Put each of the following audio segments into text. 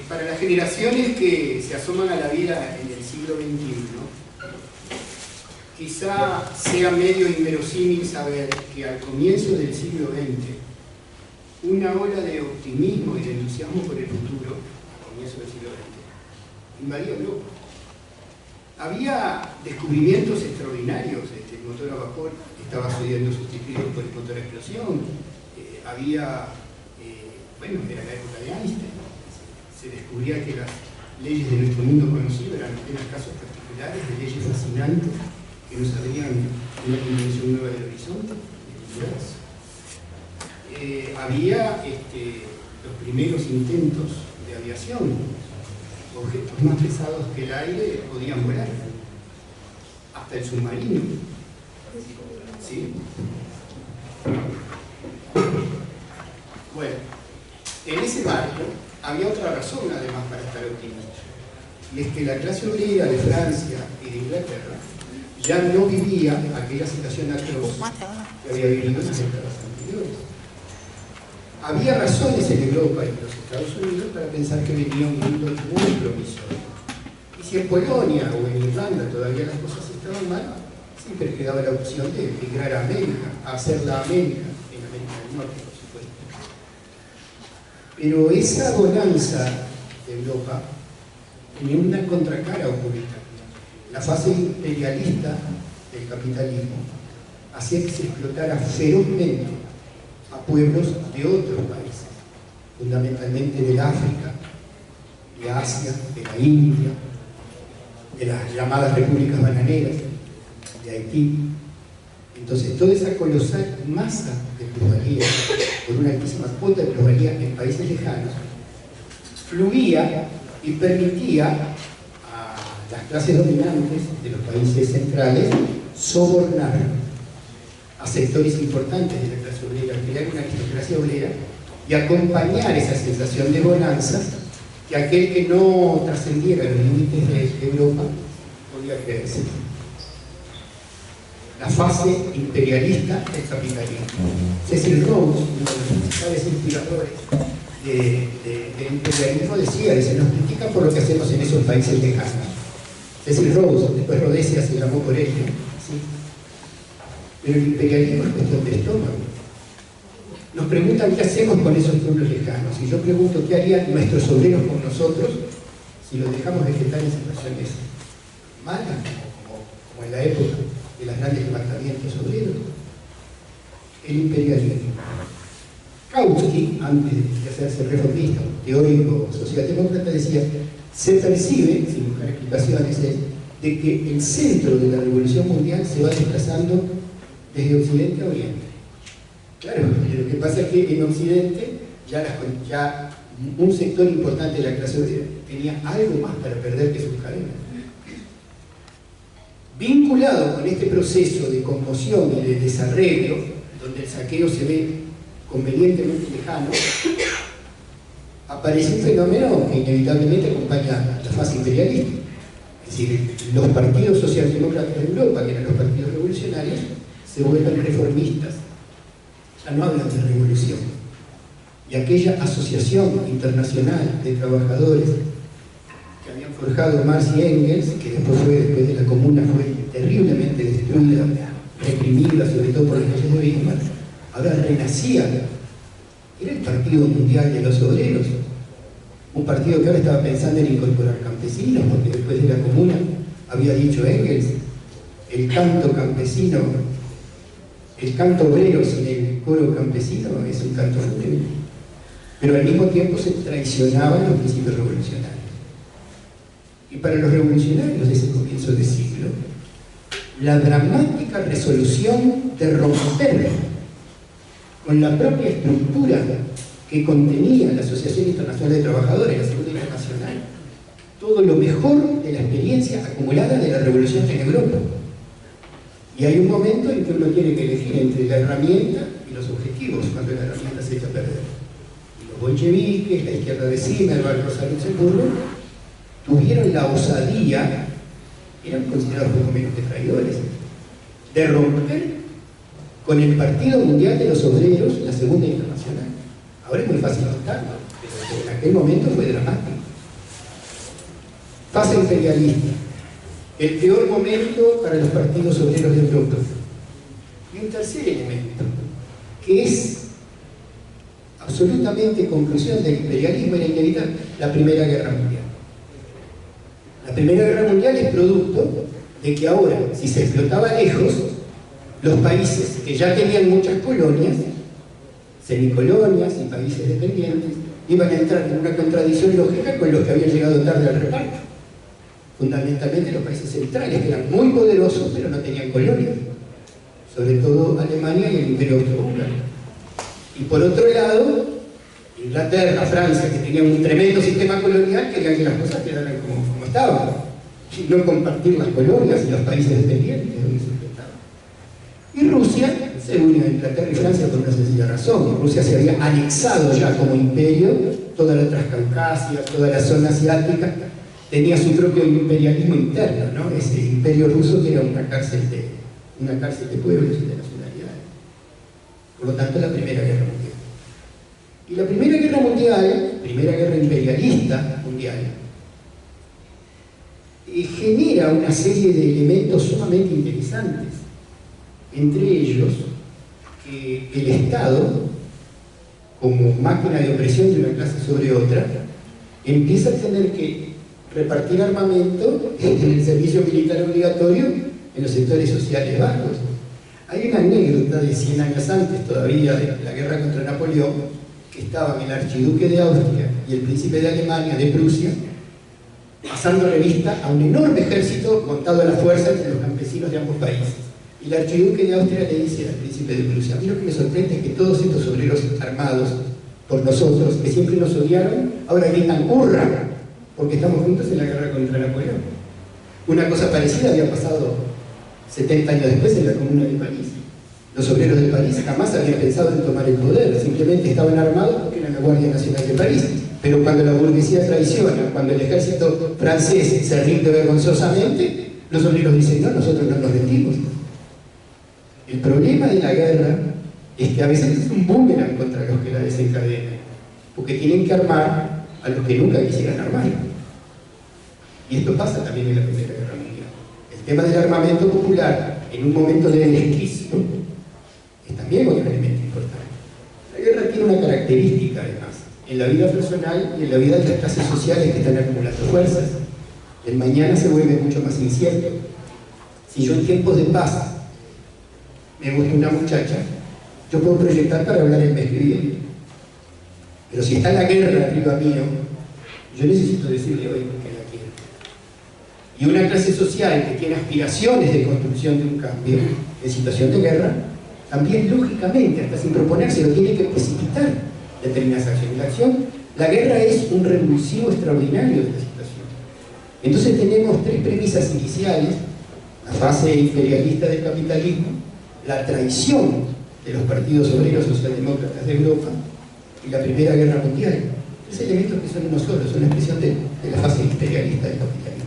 Para las generaciones que se asoman a la vida en el siglo XXI, quizá sea medio inverosímil saber que al comienzo del siglo XX, una ola de optimismo y de entusiasmo por el futuro, al comienzo del siglo XX, invadía Europa. Había descubrimientos extraordinarios, el motor a vapor estaba siendo sustituido por el motor a explosión, era la época de Einstein. Se descubría que las leyes de nuestro mundo conocido eran apenas casos particulares de leyes fascinantes que nos abrían una dimensión nueva del horizonte. Había los primeros intentos de aviación. Objetos más pesados que el aire podían volar, hasta el submarino. ¿Sí? Bueno, en ese marco había otra razón además para estar optimista, y es que la clase obrera de Francia y de Inglaterra ya no vivía aquella situación atroz que había vivido en las décadas anteriores. Había razones en Europa y en los Estados Unidos para pensar que venía un mundo muy promisorio. Y si en Polonia o en Irlanda todavía las cosas estaban mal, siempre quedaba la opción de emigrar a América, a hacer la América, en América del Norte, por supuesto. Pero esa bonanza de Europa tenía una contracara oculta. La fase imperialista del capitalismo hacía que se explotara ferozmente a pueblos de otros países, fundamentalmente del África, de Asia, de la India, de las llamadas repúblicas bananeras, de Haití. Entonces, toda esa colosal masa de plusvalía, con una altísima cuota de plusvalía en países lejanos, fluía y permitía a las clases dominantes de los países centrales sobornar a sectores importantes de la clase obrera, crear una aristocracia obrera y acompañar esa sensación de bonanza que aquel que no trascendiera los límites de Europa podía creerse. La fase imperialista del capitalismo. Cecil Rhodes, uno de los principales inspiradores del imperialismo, dice, nos critican por lo que hacemos en esos países lejanos. Cecil Rhodes, después Rhodesia se llamó por él, ¿sí? Pero el imperialismo es cuestión de estómago. Nos preguntan qué hacemos con esos pueblos lejanos. Y yo pregunto qué harían nuestros obreros con nosotros si los dejamos vegetar en situaciones malas, como en la época de los grandes levantamientos obreros. El imperialismo. Kautsky, antes de hacerse reformista, teórico socialdemócrata, decía: se percibe, sin buscar explicaciones, de que el centro de la revolución mundial se va desplazando desde Occidente a Oriente. Claro, lo que pasa es que en Occidente ya un sector importante de la clase obrera tenía algo más para perder que sus cadenas. Vinculado con este proceso de conmoción y de desarreglo, donde el saqueo se ve convenientemente lejano, aparece un fenómeno que inevitablemente acompaña la fase imperialista. Es decir, los partidos socialdemócratas de Europa, que eran los partidos revolucionarios, se vuelven reformistas, ya no hablan de revolución. Y aquella asociación internacional de trabajadores que habían forjado Marx y Engels, que después de la Comuna fue terriblemente destruida, reprimida, sobre todo por las leyes de Bismarck, ahora renacía. Era el Partido Mundial de los Obreros, un partido que ahora estaba pensando en incorporar campesinos, porque después de la Comuna había dicho Engels, el canto campesino, el canto obrero sin el coro campesino es un canto fúnebre. Pero al mismo tiempo se traicionaban los principios revolucionarios. Y para los revolucionarios de ese comienzo de siglo, la dramática resolución de romper con la propia estructura que contenía la Asociación Internacional de Trabajadores, la Segunda Internacional, todo lo mejor de la experiencia acumulada de la revolución en Europa. Y hay un momento en que uno tiene que elegir entre la herramienta y los objetivos, cuando la herramienta se echa a perder. Y los bolcheviques, la izquierda de Zimmermann, Rosa Luxemburgo, tuvieron la osadía, eran considerados poco menos que traidores, de romper con el Partido Mundial de los Obreros, la Segunda Internacional. Ahora es muy fácil contarlo, pero en aquel momento fue dramático. Fase imperialista. El peor momento para los partidos obreros de Europa. Y un tercer elemento, que es absolutamente conclusión del imperialismo, era inevitable, la Primera Guerra Mundial. La Primera Guerra Mundial es producto de que ahora, si se explotaba lejos, los países que ya tenían muchas colonias, semicolonias y países dependientes, iban a entrar en una contradicción lógica con los que habían llegado tarde al reparto. Fundamentalmente los países centrales, que eran muy poderosos, pero no tenían colonias, sobre todo Alemania y el Imperio Austrohúngaro. Y por otro lado, Inglaterra, Francia, que tenían un tremendo sistema colonial, querían que las cosas quedaran como estaban, y no compartir las colonias y los países dependientes donde se enfrentaban. Y Rusia se unió a Inglaterra y Francia por una sencilla razón. Rusia se había anexado ya como imperio toda la Transcaucasia, toda la zona asiática, tenía su propio imperialismo interno, ¿no? Ese imperio ruso que era una cárcel de pueblos y de nacionalidades. Por lo tanto, la Primera Guerra Mundial. Y la Primera Guerra Mundial, Primera Guerra Imperialista Mundial, genera una serie de elementos sumamente interesantes. Entre ellos, que el Estado, como máquina de opresión de una clase sobre otra, empieza a tener que repartir armamento en el servicio militar obligatorio en los sectores sociales bajos. Hay una anécdota de 100 años antes todavía de la guerra contra Napoleón, que estaban el archiduque de Austria y el príncipe de Alemania, de Prusia, pasando revista a un enorme ejército montado a la fuerza entre los campesinos de ambos países. Y el archiduque de Austria le dice al príncipe de Prusia: a mí lo que me sorprende es que todos estos obreros armados por nosotros, que siempre nos odiaron, ahora gritan ¡hurra!, porque estamos juntos en la guerra contra Napoleón. Una cosa parecida había pasado 70 años después en la Comuna de París. Los obreros de París jamás habían pensado en tomar el poder, simplemente estaban armados porque eran la Guardia Nacional de París. Pero cuando la burguesía traiciona, cuando el ejército francés se rinde vergonzosamente, los obreros dicen: no, nosotros no nos rendimos. El problema de la guerra es que a veces es un boomerang contra los que la desencadenan, porque tienen que armar a los que nunca quisieran armar. Y esto pasa también en la Primera Guerra Mundial. El tema del armamento popular en un momento de desquicio es también otro elemento importante. La guerra tiene una característica, además, en la vida personal y en la vida de las clases sociales que están acumulando fuerzas. El mañana se vuelve mucho más incierto. Si yo en tiempos de paz me gusta una muchacha, yo puedo proyectar para hablar el mes que viene. Pero si está la guerra arriba mío, yo necesito decirle hoy que la quiero. Y una clase social que tiene aspiraciones de construcción de un cambio en situación de guerra, también lógicamente, hasta sin proponerse, lo tiene que precipitar determinadas acciones. La guerra es un revulsivo extraordinario de la situación. Entonces tenemos tres premisas iniciales: la fase imperialista del capitalismo, la traición de los partidos obreros socialdemócratas de Europa y la Primera Guerra Mundial. Tres elementos que son uno solo, son una expresión de la fase imperialista del capitalismo.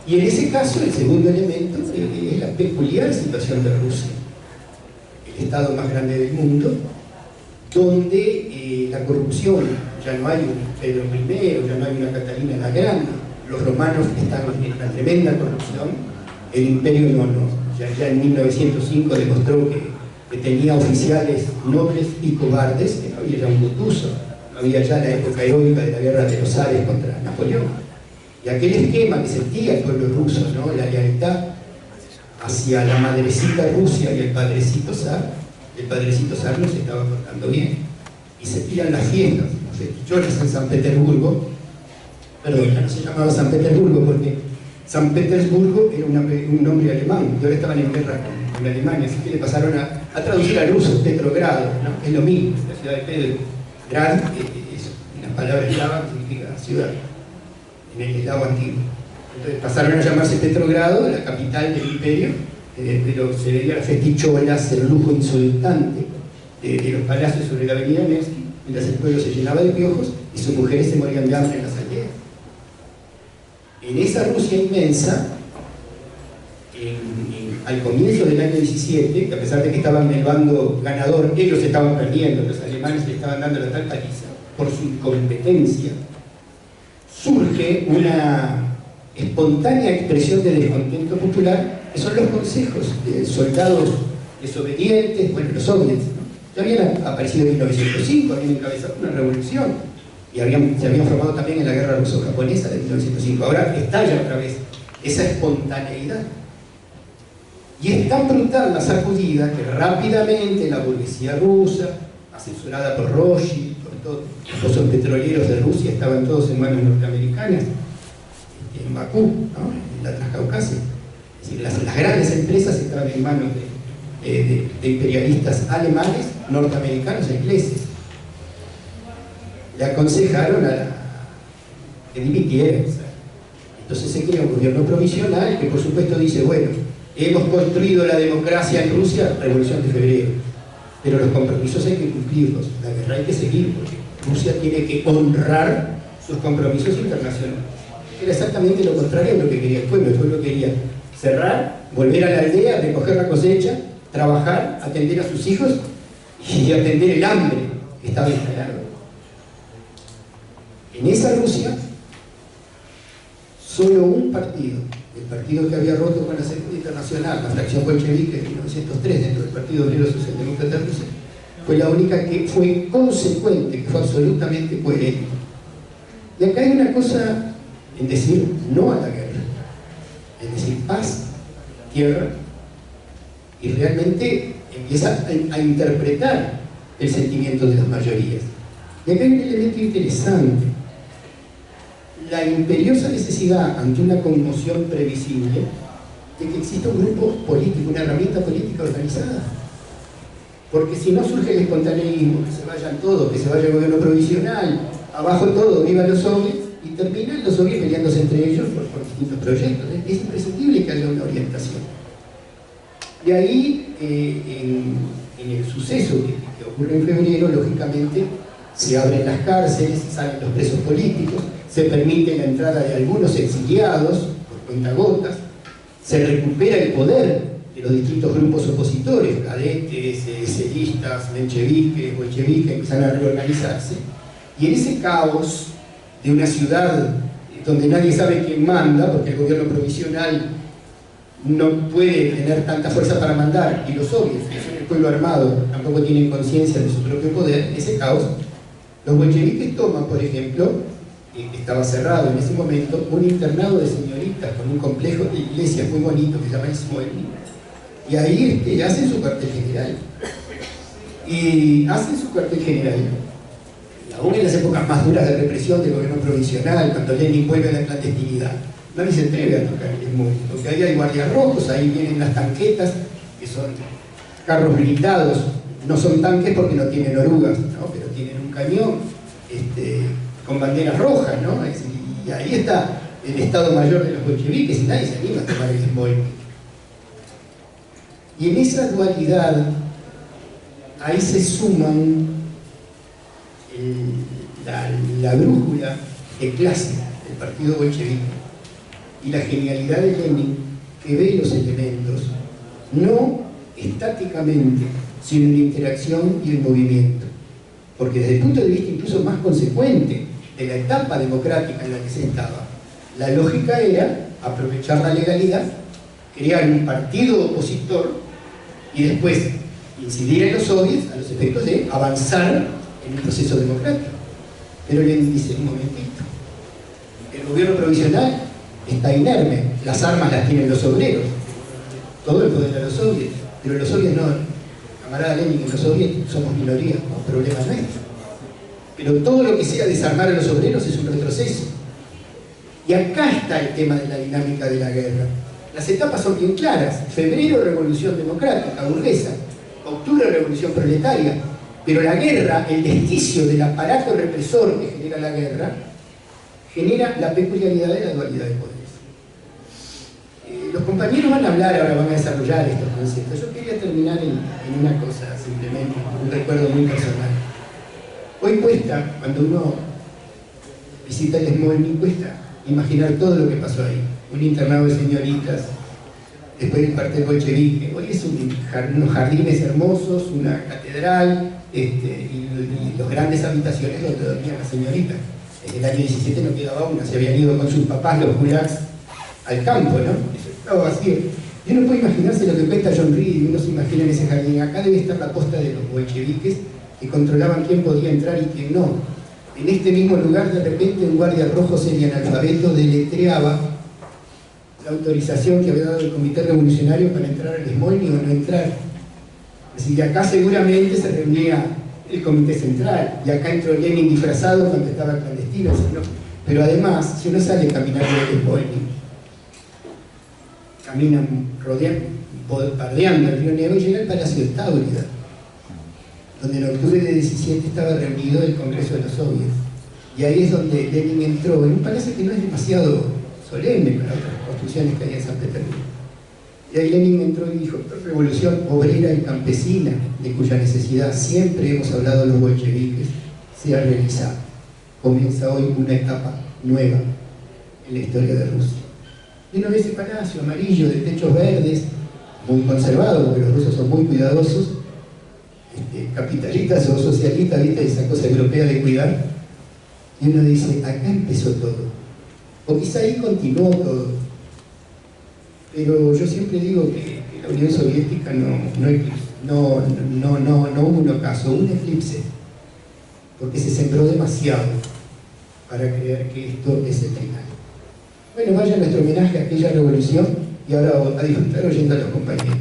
Y en ese caso, el segundo elemento es la peculiar situación de Rusia, el estado más grande del mundo, donde la corrupción, ya no hay un Pedro I, ya no hay una Catalina la Grande, los romanos están en una tremenda corrupción, el imperio ya en 1905 demostró que tenía oficiales nobles y cobardes, que no había ya un Kutuzov, no había ya la época heroica de la guerra de los zares contra Napoleón. Y aquel esquema que sentía el pueblo ruso, ¿no?, la lealtad hacia la madrecita Rusia y el padrecito zar no se estaba portando bien. Y se tiran las fiestas, las festicholas en San Petersburgo. Perdón, ya no se llamaba San Petersburgo porque San Petersburgo era un nombre alemán, y ahora estaban en guerra con Alemania, así que le pasaron a traducir al ruso Petrogrado, ¿no? Es lo mismo, es la ciudad de Pedro. Grad es una palabra eslava que significa ciudad, en el eslavo antiguo. Entonces pasaron a llamarse Petrogrado, la capital del imperio, pero se veía las festicholas, el lujo insultante de los palacios sobre la avenida Nevsky, mientras el pueblo se llenaba de piojos y sus mujeres se morían de hambre en las aldeas. En esa Rusia inmensa, al comienzo del año 17, que a pesar de que estaban en el bando ganador, ellos estaban perdiendo, los alemanes le estaban dando la tal paliza por su incompetencia, surge una espontánea expresión de descontento popular, que son los consejos de soldados desobedientes, bueno, los soviets, ¿no? Ya habían aparecido en 1905, habían encabezado una revolución y se habían formado también en la guerra ruso-japonesa de 1905. Ahora estalla otra vez esa espontaneidad. Y es tan brutal la sacudida que rápidamente la burguesía rusa, asesorada por Rothschild, por todos los pozos petroleros de Rusia, estaban todos en manos norteamericanas, en Bakú, ¿no? En la Transcaucasia. Es decir, las grandes empresas estaban en manos de imperialistas alemanes, norteamericanos e ingleses. Le aconsejaron que dimitiera. Entonces se crea un gobierno provisional que por supuesto dice, bueno, hemos construido la democracia en Rusia, Revolución de Febrero, pero los compromisos hay que cumplirlos, la guerra hay que seguir, porque Rusia tiene que honrar sus compromisos internacionales. Era exactamente lo contrario de lo que quería el pueblo quería cerrar, volver a la aldea, recoger la cosecha, trabajar, atender a sus hijos y atender el hambre que estaba instalado. En esa Rusia, solo un partido, el partido que había roto con la Segunda Internacional, la fracción bolchevique de 1903 dentro del Partido Obrero Socialdemócrata Ruso, fue la única que fue consecuente, que fue absolutamente coherente. Y acá hay una cosa en decir no a la guerra, es decir, paz, tierra, y realmente empieza a interpretar el sentimiento de las mayorías. Y acá hay un elemento interesante. La imperiosa necesidad ante una conmoción previsible de que exista un grupo político, una herramienta política organizada. Porque si no surge el espontaneísmo, que se vayan todos, que se vaya el gobierno provisional, abajo todo, viva los soviets, y terminan los soviets peleándose entre ellos por distintos proyectos. Es imprescindible que haya una orientación. Y ahí, en el suceso que ocurre en febrero, lógicamente, se abren las cárceles, salen los presos políticos, se permite la entrada de algunos exiliados por cuentagotas, se recupera el poder de los distintos grupos opositores, cadetes, eseístas, mencheviques, bolcheviques, empiezan a reorganizarse. Y en ese caos de una ciudad donde nadie sabe quién manda, porque el gobierno provisional no puede tener tanta fuerza para mandar, y los soviets, que son el pueblo armado, tampoco tienen conciencia de su propio poder, en ese caos, los bolcheviques toman, por ejemplo, que estaba cerrado en ese momento, un internado de señoritas con un complejo de iglesias muy bonito que se llama Smolny, y ahí hacen su cuartel general. Y hacen su cuartel general, aún en las épocas más duras de represión del gobierno provisional, cuando Lenin vuelve a la clandestinidad, nadie se atreve a tocar el Smolny, porque ahí hay guardias rojos, ahí vienen las tanquetas, que son carros blindados, no son tanques porque no tienen orugas, ¿no? Pero tienen un cañón con banderas rojas, ¿no? Y ahí está el Estado Mayor de los bolcheviques y nadie se anima a tomar el Smolny. Y en esa dualidad, ahí se suman la brújula de clase del partido bolchevique y la genialidad de Lenin, que ve los elementos no estáticamente, sino en la interacción y el movimiento. Porque desde el punto de vista incluso más consecuente de la etapa democrática en la que se estaba, la lógica era aprovechar la legalidad, crear un partido opositor y después incidir en los soviets a los efectos de avanzar en un proceso democrático. Pero Lenin dice, un momentito, el gobierno provisional está inerme, las armas las tienen los obreros, todo el poder de los soviets, pero los soviets no. Camarada Lenin, en los soviets somos minoría, no problema nuestro. Pero todo lo que sea desarmar a los obreros es un retroceso. Y acá está el tema de la dinámica de la guerra. Las etapas son bien claras. Febrero, revolución democrática, burguesa. Octubre, revolución proletaria. Pero la guerra, el desquicio del aparato represor que genera la guerra, genera la peculiaridad de la dualidad de poderes. Los compañeros van a hablar, ahora van a desarrollar estos conceptos. Yo quería terminar en una cosa, simplemente, un recuerdo muy personal. Hoy cuesta, cuando uno visita el Smolny, cuesta imaginar todo lo que pasó ahí. Un internado de señoritas, después el cuartel bolchevique. Hoy es unos jardines hermosos, una catedral, y las grandes habitaciones donde dormían las señoritas. En el año 17 no quedaba una, se habían ido con sus papás los gulags al campo, ¿no? Eso estaba vacío. Y uno puede imaginarse lo que cuenta John Reed, y uno se imagina en ese jardín. Acá debe estar la posta de los bolcheviques que controlaban quién podía entrar y quién no. En este mismo lugar, de repente, un guardia rojo semianalfabeto deletreaba la autorización que había dado el Comité Revolucionario para entrar al Smolny o no entrar. Es decir, acá seguramente se reunía el Comité Central, y acá entró Lenin disfrazado cuando estaba clandestino, ¿no? Pero además, si uno sale caminando del Smolny, caminan pardeando el Río Negro y llega al Palacio de Táurida, donde en octubre de 17 estaba reunido el Congreso de los Soviets. Y ahí es donde Lenin entró, en un palacio que no es demasiado solemne para otras construcciones que hay en San Petersburgo. Y ahí Lenin entró y dijo: revolución obrera y campesina, de cuya necesidad siempre hemos hablado los bolcheviques, se ha realizado. Comienza hoy una etapa nueva en la historia de Rusia. Y uno ve ese palacio amarillo de techos verdes, muy conservado, porque los rusos son muy cuidadosos, capitalistas o socialistas, ¿viste? Esa cosa europea de cuidar. Y uno dice: acá empezó todo. O quizá ahí continuó todo. Pero yo siempre digo que la Unión Soviética no hubo un ocaso, hubo un eclipse, porque se sembró demasiado para creer que esto es el final. Bueno, vaya nuestro homenaje a aquella revolución y ahora a disfrutar oyendo a los compañeros.